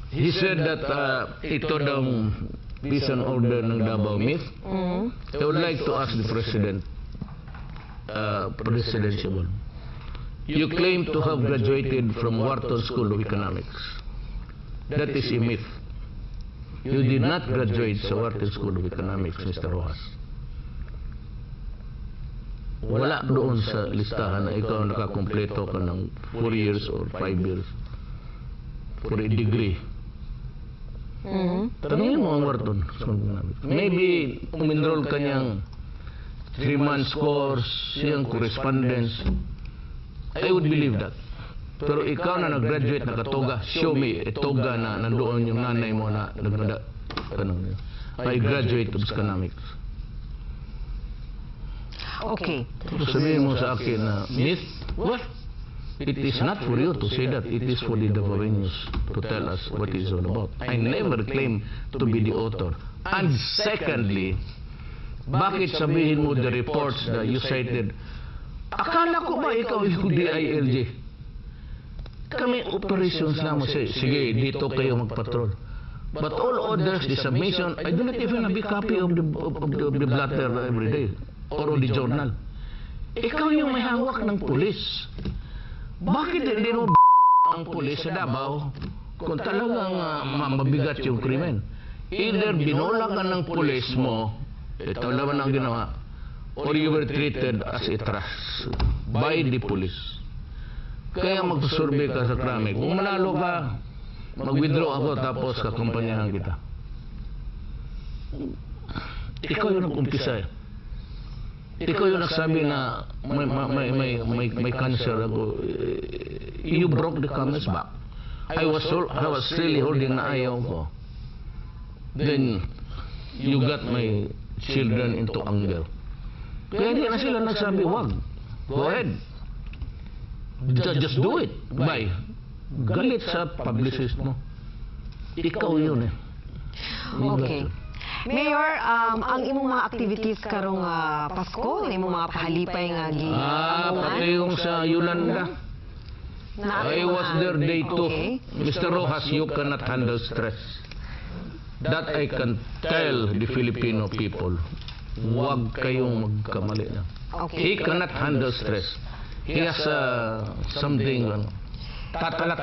He said that ito daw peace and order ng Davao myth. I would like to ask the President, Presidential. You claim to have graduated from Wharton School of Economics. That is a myth. You did not graduate sa Wharton School of Economics, Mr. Rojas. Wala doon sa listahan na ikaw nakakompleto ka ng 4 years or 5 years for a degree. Tanungin mo ang Wharton School of Economics. Maybe umenroll ka niyang 3 months course, siyang correspondence. I would believe that. Pero ikaw na nag-graduate na katoga, show me a toga na nandoon yung nanay mo na nagmada. I graduate of economics. Okay. Sabihin mo sa akin na myth? What? It is not for you to say that. It is for the Davaoenos to tell us what it is all about. I never claim to be the author. And secondly, bakit sabihin mo the reports that you cited? Akala ko ba ikaw yung DILG? Kami operations lang mo. Sige, dito kayo magpatrol. But all others, the submission, I do not even have a copy of the blatter every day or of the journal. Ikaw yung may hawak ng pulis. Bakit hindi mo ang pulis sa Davao kung talagang mabigat yung krimen? Either binola ka ng pulis mo, ito naman ang ginawa, or you were treated as a trust by the police. Kaya magsurvey ka sa krami. Kung manalo ka, mag-withdraw ako tapos kakumpanyahan kita. Ikaw yung nag-umpisa eh. Ikaw yung nagsabi na may cancer ako. You broke the camel's back. I was really holding na ayaw ko. Then, you got my children into anger. Kaya di na sila nagsabi, wag. Go ahead. Just do it. Bye. Galit sa publicist mo. Ikaw yun eh. Okay. Mayor, ang imong mga activities karong Pasko, ang imong mga pahalipay nga pati yung sa Yolanda. I was there day 2. Mr. Rojas, you cannot handle stress. That I can tell the Filipino people. Huwag kayong magkamali na. He cannot handle stress. He has something, tatala